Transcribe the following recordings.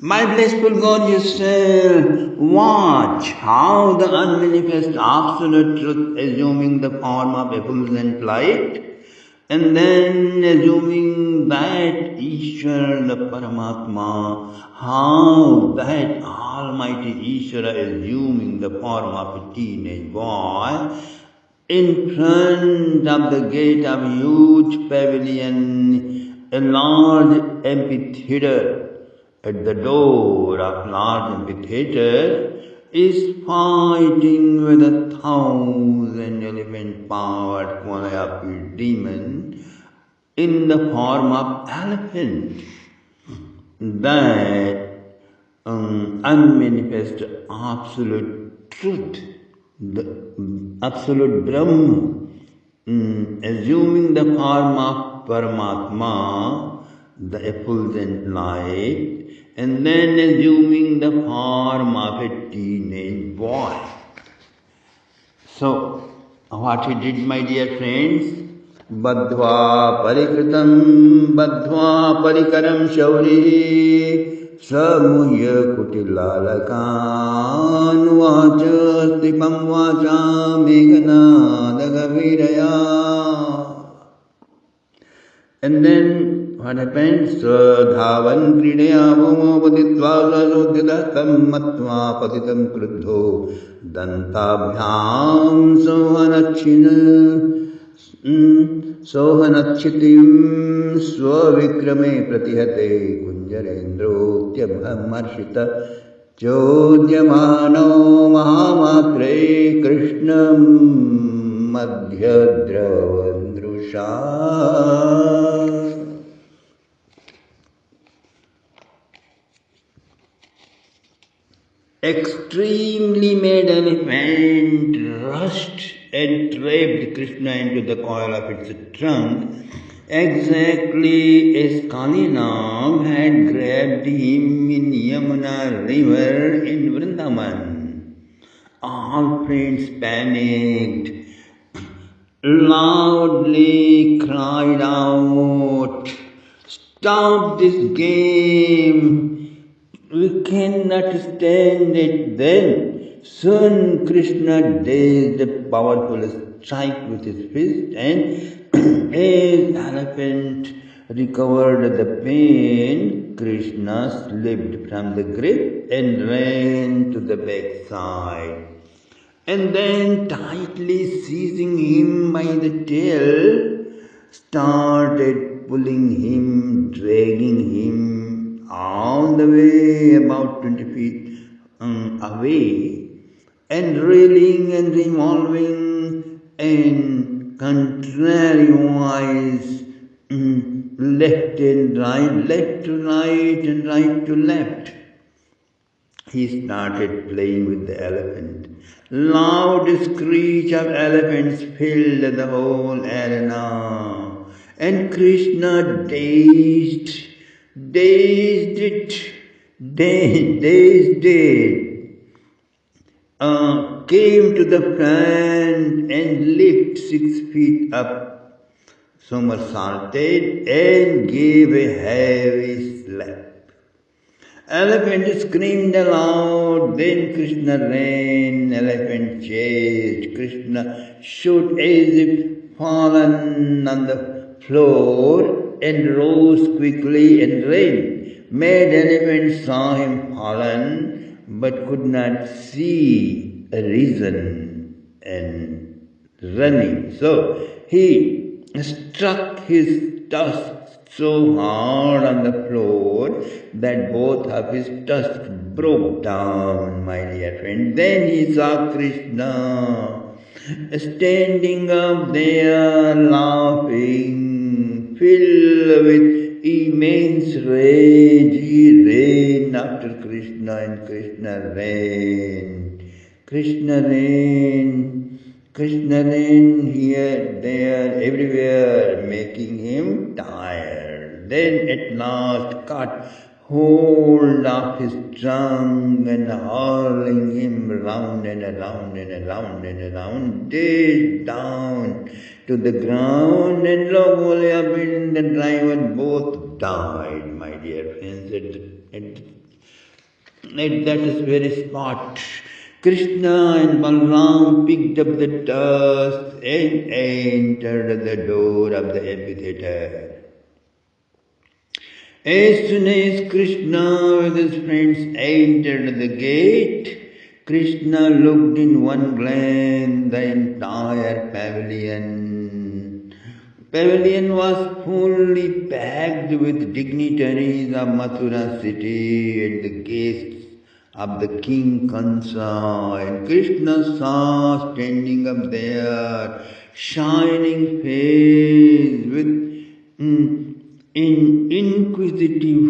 My blissful gorgeous self, watch how the unmanifest absolute truth assuming the form of effulgent light, and then assuming that Ishvara, the Paramatma, how that Almighty Ishvara assuming the form of a teenage boy, in front of the gate of a huge pavilion, a large amphitheater. At the door of large amphitheater is fighting with 1,000 elephant-powered Kuala demon in the form of elephant. That unmanifest absolute truth, the absolute Brahma, assuming the form of Paramatma, the effulgent light, and then assuming the form of a teenage boy. So, what he did, my dear friends, Badhva parikritam, badhva parikaram shauri, samuhya kutilalakan, vacha stipam vacha meghana dagaviraya. And then what happens? Dhavan kridaya bhumo patitva sarudhyatam matva patitam kruddho dantabhyam sohanachitim swavikrame pratihate kunjarendrotyabhamarshita chodyamano mahamatre krishnam madhyadravandrusha. Extremely made elephant rushed and trapped Krishna into the coil of its trunk, exactly as Kalinam had grabbed him in Yamuna river in Vrindavan. All friends panicked, loudly cried out, "Stop this game! We cannot stand it." Then soon Krishna dazed a powerful strike with his fist, and as elephant recovered the pain, Krishna slipped from the grip and ran to the backside. And then tightly seizing him by the tail, started pulling him, dragging him all the way about 20 feet away, and reeling and revolving and contrariwise, left and right, left to right and right to left. He started playing with the elephant. Loud screech of elephants filled the whole arena. And Krishna dazed it, came to the front and leaped 6 feet up, somersaulted, and gave a heavy slap. Elephant screamed aloud, then Krishna ran, elephant chased, Krishna shot as if fallen on the floor and rose quickly and ran. Mad elephant saw him fallen, but could not see a reason and running. So he struck his tusks so hard on the floor that both of his tusks broke down, my dear friend. Then he saw Krishna standing up there laughing, filled with immense rage. He ran after Krishna, and Krishna ran. Krishna ran here, there, everywhere, making him tired. Then at last caught hold of his tongue and hurling him round and around and around and around, dashed down to the ground, and Logolya and the driver both died, my dear friends, At that very spot, Krishna and Balram picked up the dust and entered the door of the amphitheater. As soon as Krishna with his friends entered the gate, Krishna looked in one glance the entire pavilion. Pavilion was fully packed with dignitaries of Mathura city and the guests of the King Kansa, and Krishna saw standing up there, shining face with inquisitive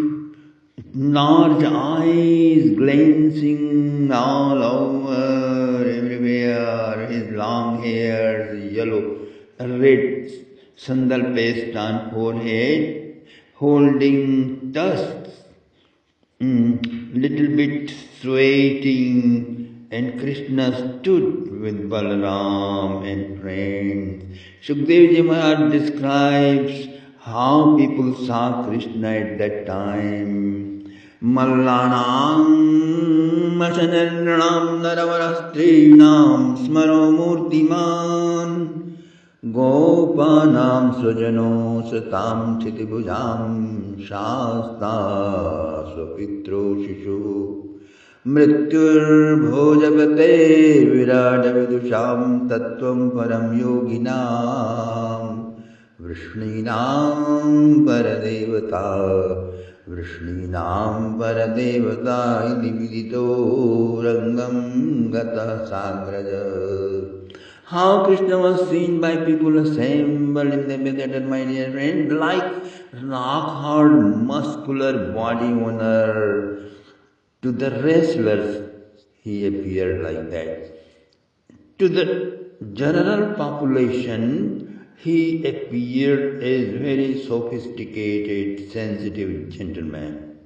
large eyes glancing all over everywhere, his long hair, yellow, red sandal paste on forehead, holding tusks, little bit sweating, and Krishna stood with Balaram and friends. Shukdev Ji Maharaj describes how people saw Krishna at that time. Mallanam Masanandranam Naravarastrinam Smaro Murtiman Gopanam Swajano Satam Chitibhujam Shasta Swapitro Shishu Mrityur Bhojavate Virada Vidusham Tattvam Param Yoginam Vrishninam Paradevata Vrishninam Paradevata Iti Vidito Rangam Gata Sagraja. How Krishna was seen by people assembled in the amphitheater, my dear friend, like rock-hard, muscular body owner. To the wrestlers, he appeared like that. To the general population, he appeared as very sophisticated, sensitive gentleman.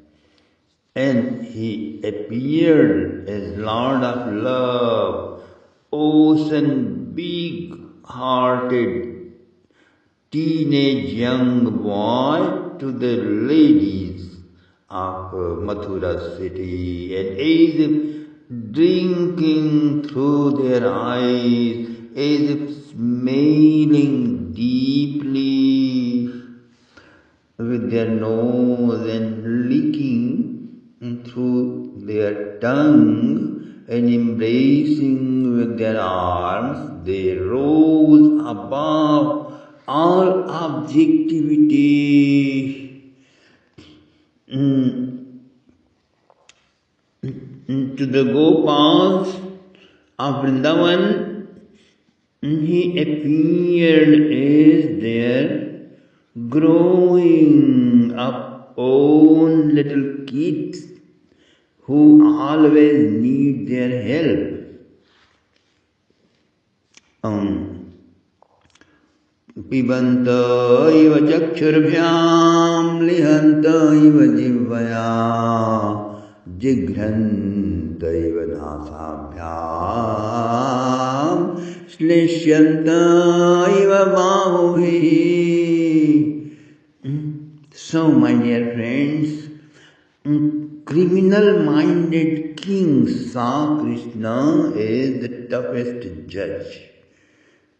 And he appeared as Lord of Love, ocean big-hearted teenage young boy to the ladies of Mathura city, and as if drinking through their eyes, as if smelling deeply with their nose and licking through their tongue and embracing with their arms, they rose above all objectivity. To the Gopals of Vrindavan, he appeared as their growing up own little kids who always need their help. Pibanta iva chakshurabhyam lihanta iva jivvaya jighranta iva nasabhyam slishyanta iva bahubhi. So, my dear friends, criminal-minded king saw Krishna as the toughest judge,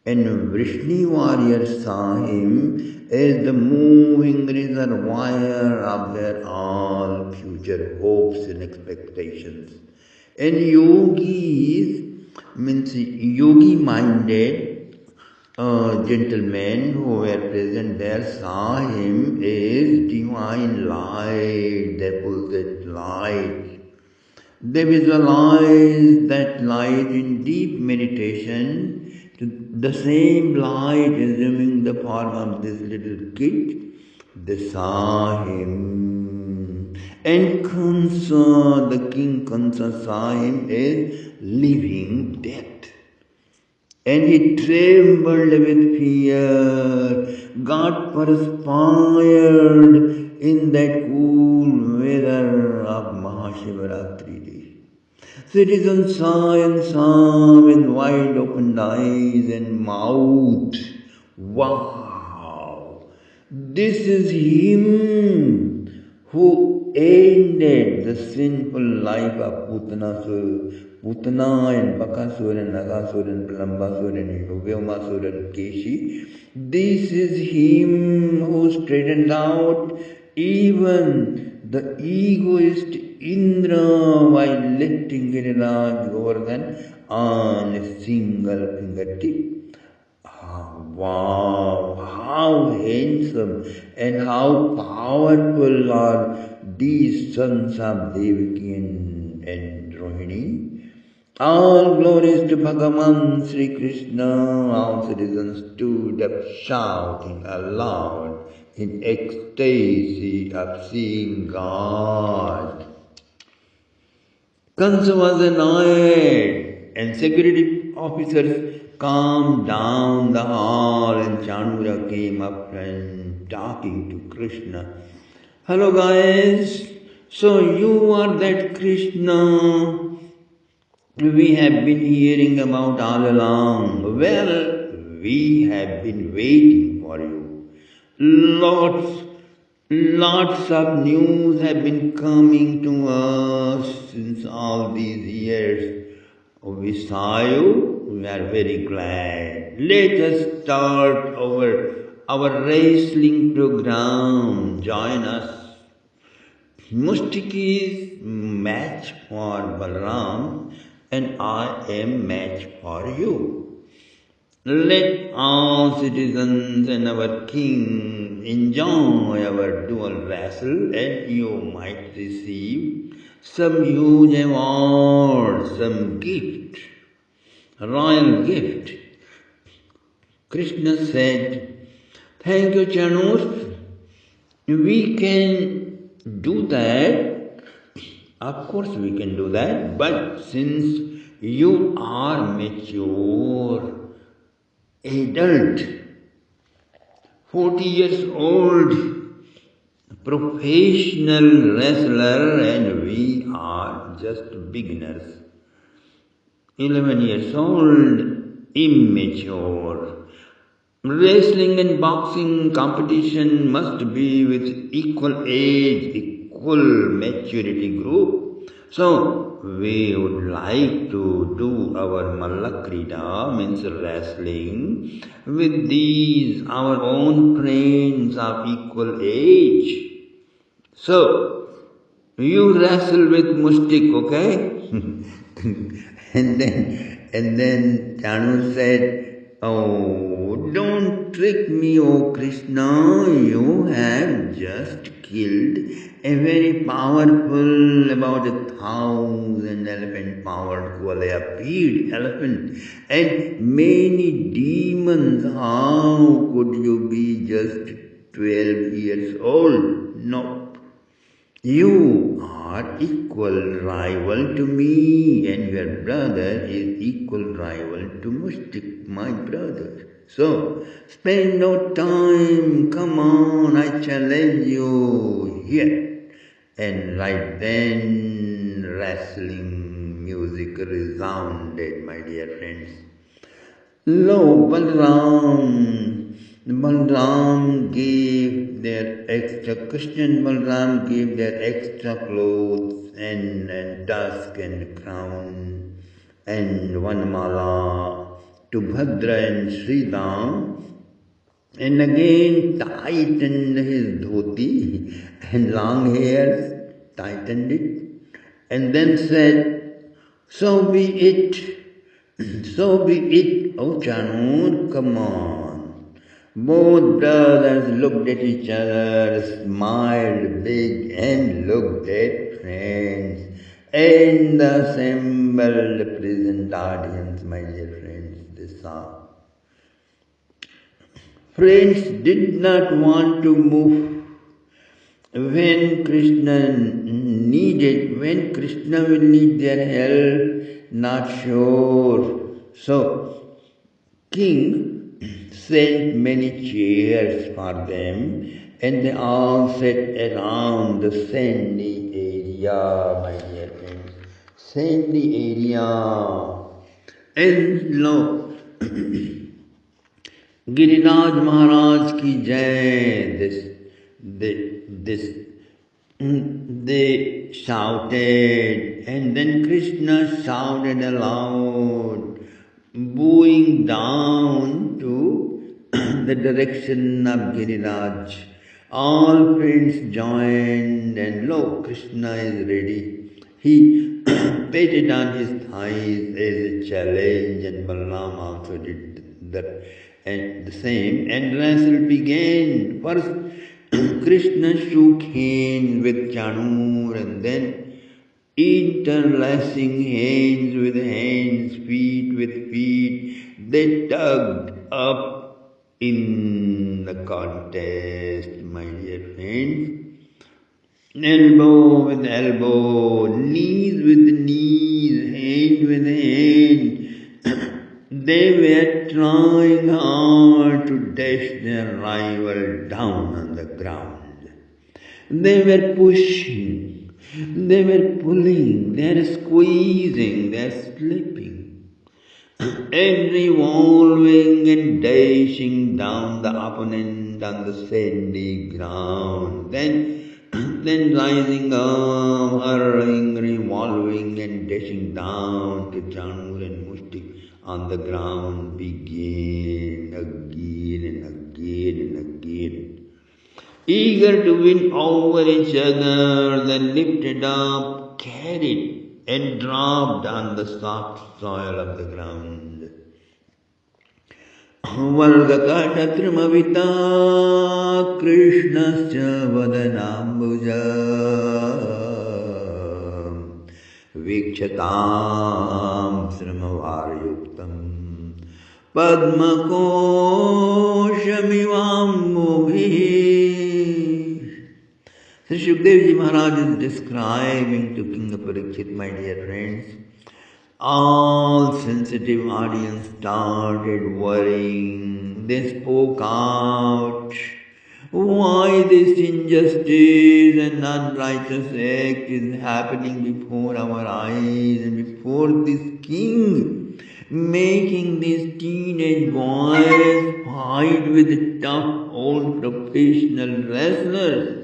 and Vrishni warriors saw him as the moving reservoir of their all future hopes and expectations. And yogis, means yogi-minded gentlemen who were present there saw him as divine light, they possessed light. They visualized that light in deep meditation, the same light assuming the form of this little kid. They saw him. And Kansa, the king Kansa, saw him as living death. And he trembled with fear, got perspired in that cool weather of Mahashivaratri day. Citizens saw and saw with wide open eyes and mouth. Wow! This is him who ended the sinful life of Putana and Bakasur and Nagasur and Pralambasur and Vyomasur and Keshi. This is him who straightened out even the egoist Indra while lifting Giriraj Govardhan on a single fingertip. Wow, how handsome and how powerful are these sons of Devaki and Rohini. All glories to Bhagavan Shri Krishna. All citizens stood up shouting aloud in ecstasy of seeing God. Kansa was annoyed, and security officers calmed down the hall, and Chanura came up and talking to Krishna. Hello guys, so you are that Krishna we have been hearing about all along. Well, we have been waiting for you. Lots of news have been coming to us since all these years. We saw you, we are very glad. Let us start our wrestling program. Join us. Mustik is match for Balram and I am match for you. Let all citizens and our king enjoy our dual wrestle and you might receive some huge award, some gift, royal gift. Krishna said, thank you, Chanus. We can do that. Of course we can do that. But since you are mature, adult, 40 years old, professional wrestler and we are just beginners. 11 years old, immature. Wrestling and boxing competition must be with equal age, equal maturity group. So, we would like to do our Mallakrida, means wrestling, with these our own friends of equal age. So, you wrestle with Mustik, okay? and then Chanu said, oh, don't trick me, O Krishna. You have just killed a very powerful, about 1,000 elephant powered Kualaya elephant and many demons. How could you be just 12 years old? No. You are equal rival to me and your brother is equal rival to Mustik, my brother. So, spend no time, come on, I challenge you here. And right then, wrestling music resounded, my dear friends. Lo, Balram gave their extra, Krishna and Balram gave their extra clothes and tusk and crown and one mala to Bhadra and Sridham and again tightened his dhoti and long hairs, tightened it and then said, so be it. So be it, O Chanur, come on. Both brothers looked at each other, smiled big, and looked at friends. And the assembled present audience, my dear friends, they saw. Friends did not want to move when Krishna when Krishna will need their help, not sure. So, King sent many chairs for them and they all sat around the sandy area, my dear friends. Sandy area. And lo, Giriraj Maharaj ki jai, this they shouted, and then Krishna shouted aloud, bowing down to the direction of Giriraj. All friends joined, and lo, Krishna is ready. He patted on his thighs as a challenge, and Balaram also did that and the same, and wrestle began. First, Krishna shook hands with Chanur, and then interlacing hands with hands, feet with feet, they tugged up in the contest, my dear friends. Elbow with elbow, knees with knees, hand with hand. They were trying hard to dash their rival down on the ground. They were pushing, they were pulling, they were squeezing, they were slipping, and revolving and dashing down the opponent on the sandy ground. Then rising up, hurrying, revolving, and dashing down to Janur and Mushtik on the ground began again and again and again. Eager to win over each other, they lifted up, carried, and dropped on the soft soil of the ground. Valgakatatrimavitta Krishnasya vadanambuja Vikchatam srimavaryuktam Padmakoshamivambubhi. Sri Shukdev Ji Maharaj is describing to King Parikshit, my dear friends. All sensitive audience started worrying. They spoke out. Why this injustice and unrighteous act is happening before our eyes and before this king, making these teenage boys fight with tough old professional wrestlers.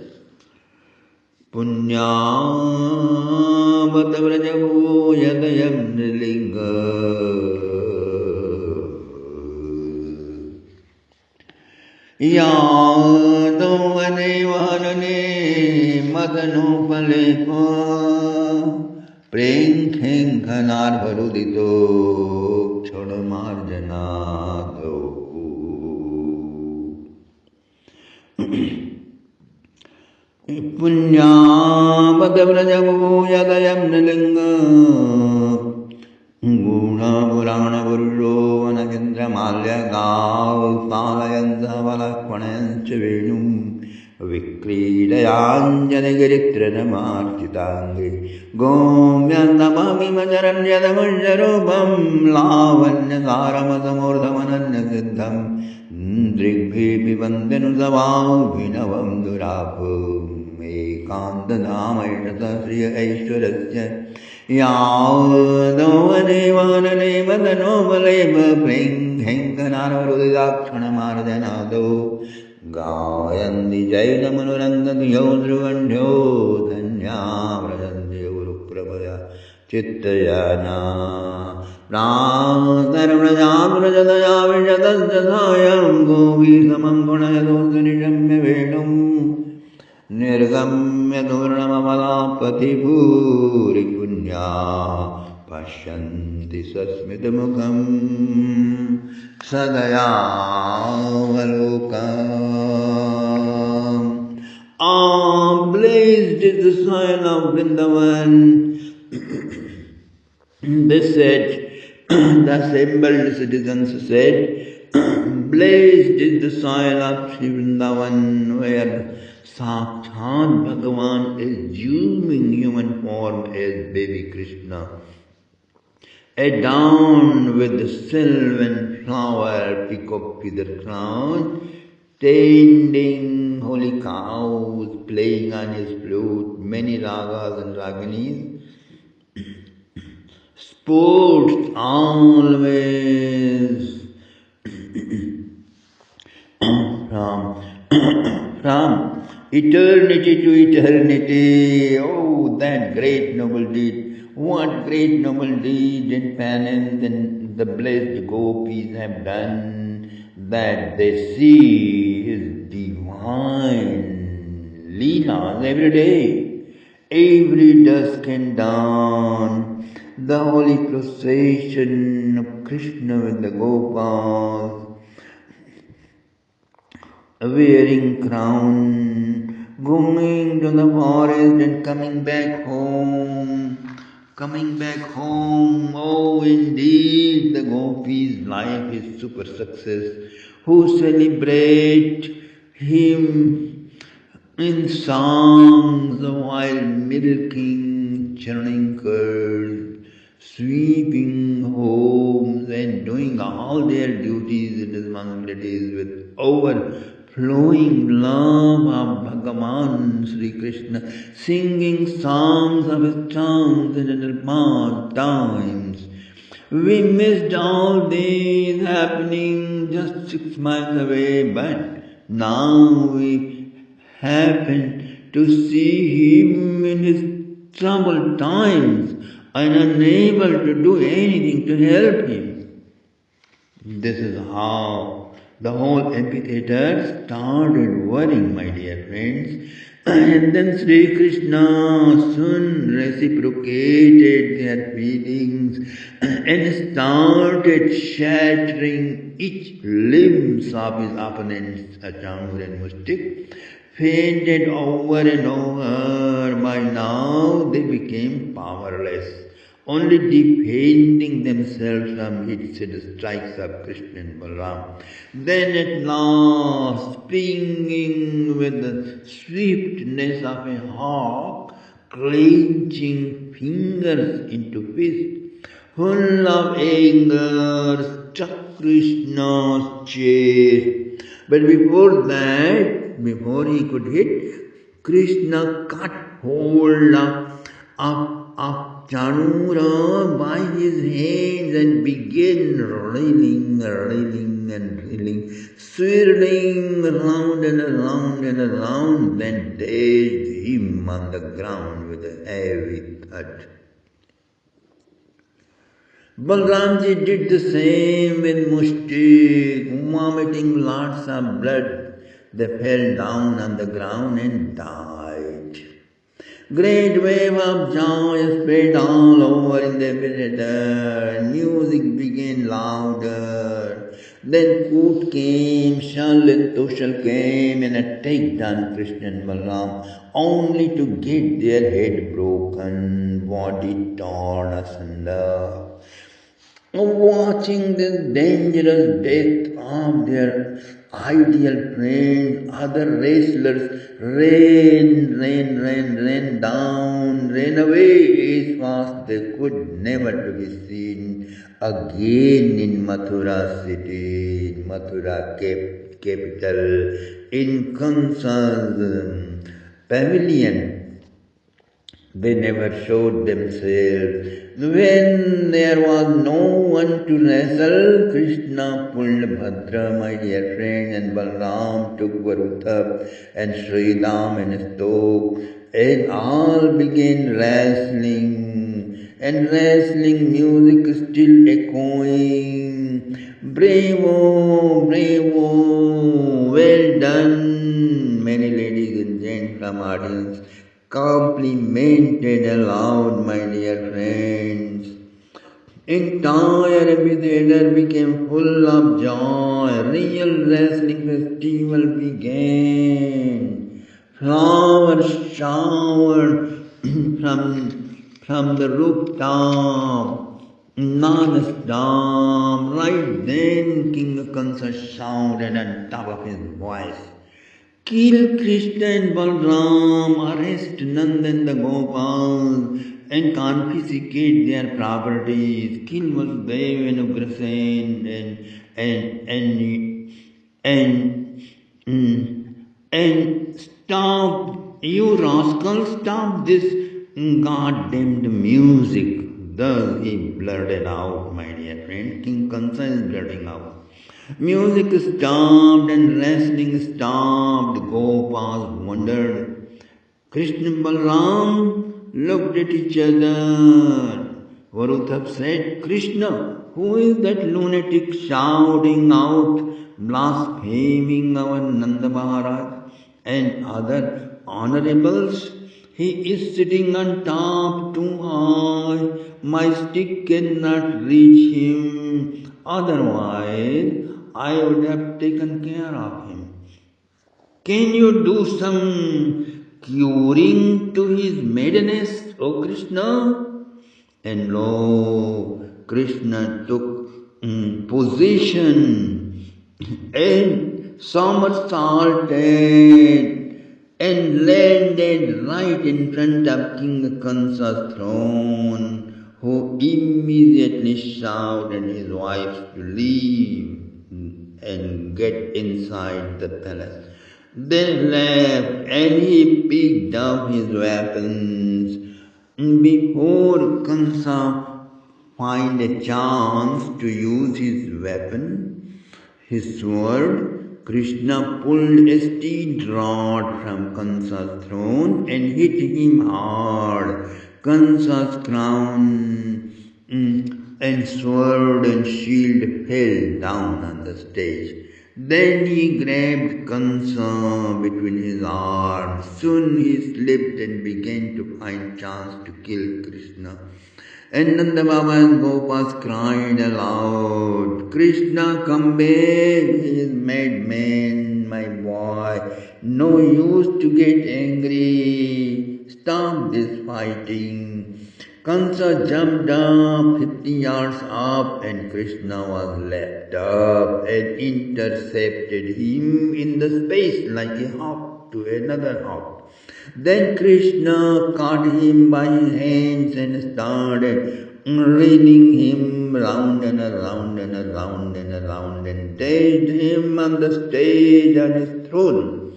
Punyāvatavrajago yadayam nilinga Yādavane vānane madanopalepa Prenkhenkhanar varudito Chodamarjanado. Punyāvatavrajago yadayam nilinga Guna Purana Purusho Vanakindra Malya Gav Palayanta Valakvanancha Venum Vikridayanjana Giritranamachitangi Gomyantamami Majaranyadamanjarupam Lavanya Saramatamurdhamananya Siddham Drigvipi Vandanusavav Durapum Ekantadamaishata Sriya Aishwarasya Yādavane vānane madanopaleva Prenkhenkhanarvarudidakshanamarjanado Gāyandi jainamanurandati yaudruvandhyo Dhanya vrajanti guruprabhaya chittayana Prātarvrajāvrajadaya vijadasjadāyam Govīsamam gunayadosanisamya vedam Nirgamya durnamamalappati puri punya Pasyanti sasmitamukam Sadayavalokam. Blazed is the soil of Vrindavan. They said, the assembled citizens said, blazed is the soil of Sri Vrindavan where Sakshat Bhagavan assuming human form as baby Krishna, adorned with the sylvan flower, peacock feather crown, tending holy cows, playing on his flute, many ragas and raginis, sports always from eternity to eternity. Oh, that great noble deed. What great noble deed and penance and the blessed gopis have done, that they see his divine leelas every day. Every dusk and dawn, the holy procession of Krishna with the Gopals, wearing crown, going to the forest and coming back home. Coming back home, oh indeed, the gopis' life is super success. Who celebrate him in songs while milking, churning curds, sweeping homes, and doing all their duties and responsibilities with overflowing love of Bhagavan Shri Krishna, singing songs of his charms and his pastimes. We missed all these happening just 6 miles away, but now we happen to see him in his troubled times and unable to do anything to help him. This is how the whole amphitheater started worrying, my dear friends. And then Sri Krishna soon reciprocated their feelings and started shattering each limbs of his opponents, Achanur and Mustik, fainted over and over. By now they became powerless, only defending themselves from hits and strikes of Krishna and Balaram. Then at last, springing with the swiftness of a hawk, clenching fingers into fists, full of anger, struck Krishna's chest. But before he could hit, Krishna cut hold of Chanura by his hands and began reeling and reeling, swirling around and around and around, then dashed him on the ground with a heavy thud. Balramji did the same with Mushtik, vomiting lots of blood. They fell down on the ground and died. Great wave of joy spread all over in the theater. Music began louder. Then Koot came, Shal and Tushal came and attacked on Krishna and Balaram, only to get their head broken, body torn asunder. Watching this dangerous death of their ideal friend, other wrestlers ran away as fast they could, never to be seen again in Mathura city, Mathura capital, in Kansa's pavilion. They never showed themselves. When there was no one to wrestle, Krishna pulled Bhadra, my dear friend, and Balram took Varuthap and Sridham and Stok, and all began wrestling, and wrestling music still echoing. Bravo, bravo, well done. Many ladies and gents from audience complimented aloud, my dear friends. Entire amphitheater became full of joy. Real wrestling festival began. Flowers showered from the rooftop, non-stop. Right then, King Kansa shouted on top of his voice, "Kill Krishna and Balram, arrest Nanda and the Gopals, and confiscate their properties. Kill Vasudeva and Ugrasen and stop, you rascals, stop this goddamned music." Thus he blurted out, my dear friend. King Kansa is blurting out. Music stopped and wrestling stopped. Gopals wondered. Krishna and Balaram looked at each other. Varudhab said, Krishna, who is that lunatic shouting out, blaspheming our Nanda Maharaj and other honorables? He is sitting on top too high. My stick cannot reach him. Otherwise, I would have taken care of him. Can you do some curing to his madness, O Krishna? And lo, Krishna took position and somersaulted and landed right in front of King Kansa's throne, who immediately shouted his wife to leave and get inside the palace. They left and he picked up his weapons. Before Kansa find a chance to use his weapon, his sword, Krishna pulled a steel rod from Kansa's throne and hit him hard. Kansa's crown and sword and shield fell down on the stage. Then he grabbed Kansa between his arms. Soon he slipped and began to find chance to kill Krishna. And Nanda Baba and Gopas cried aloud, Krishna, come back, he is madman, my boy. No use to get angry. Stop this fighting. Kansa jumped up 50 yards up and Krishna was leapt up and intercepted him in the space like a hawk to another hawk. Then Krishna caught him by his hands and started reeling him round and around and around and around and dashed him on the stage on his throne.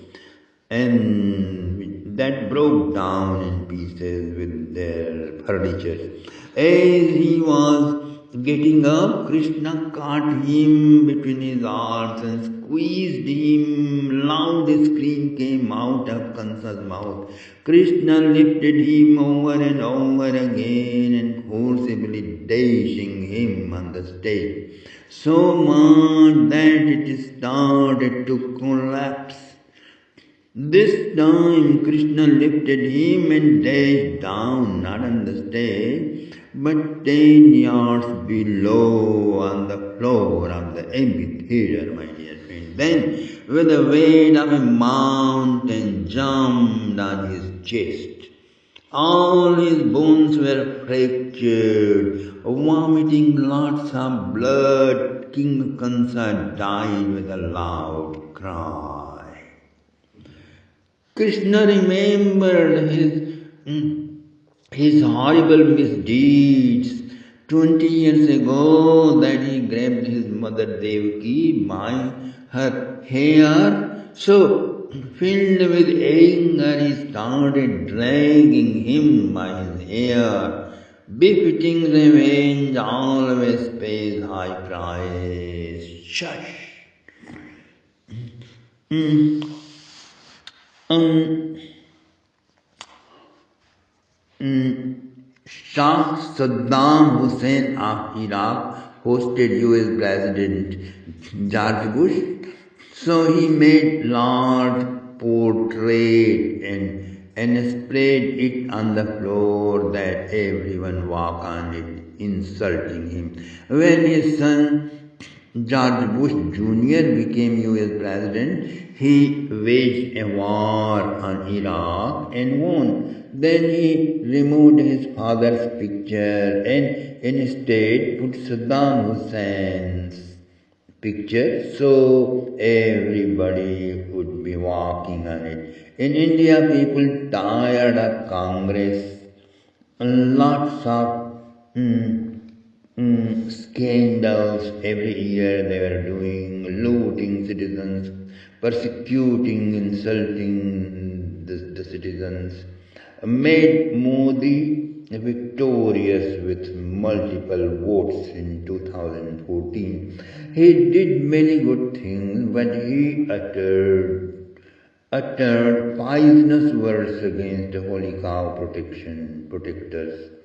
And that broke down in pieces with their furniture. As he was getting up, Krishna caught him between his arms and squeezed him. Loud scream came out of Kansa's mouth. Krishna lifted him over and over again and forcibly dashing him on the stage, so much that it started to collapse. This time Krishna lifted him and dashed down, not on the stage, but 10 yards below on the floor of the amphitheater, my dear friend. Then, with the weight of a mountain, jumped on his chest. All his bones were fractured, vomiting lots of blood. King Kansa died with a loud cry. Krishna remembered his horrible misdeeds 20 years ago, that he grabbed his mother Devaki by her hair. So, filled with anger, he started dragging him by his hair. Befitting revenge, always pays high price. Shush. Shah Saddam Hussein of Iraq hosted US President George Bush. So he made large portrait and spread it on the floor that everyone walk on it, insulting him. When his son George Bush Jr. became US President, he waged a war on Iraq and won. Then he removed his father's picture and instead put Saddam Hussein's picture, so everybody would be walking on it. In India, people tired of Congress. Lots of scandals every year they were doing, looting citizens, persecuting, insulting the citizens, made Modi victorious with multiple votes in 2014. He did many good things, but he uttered poisonous words against the holy cow protectors.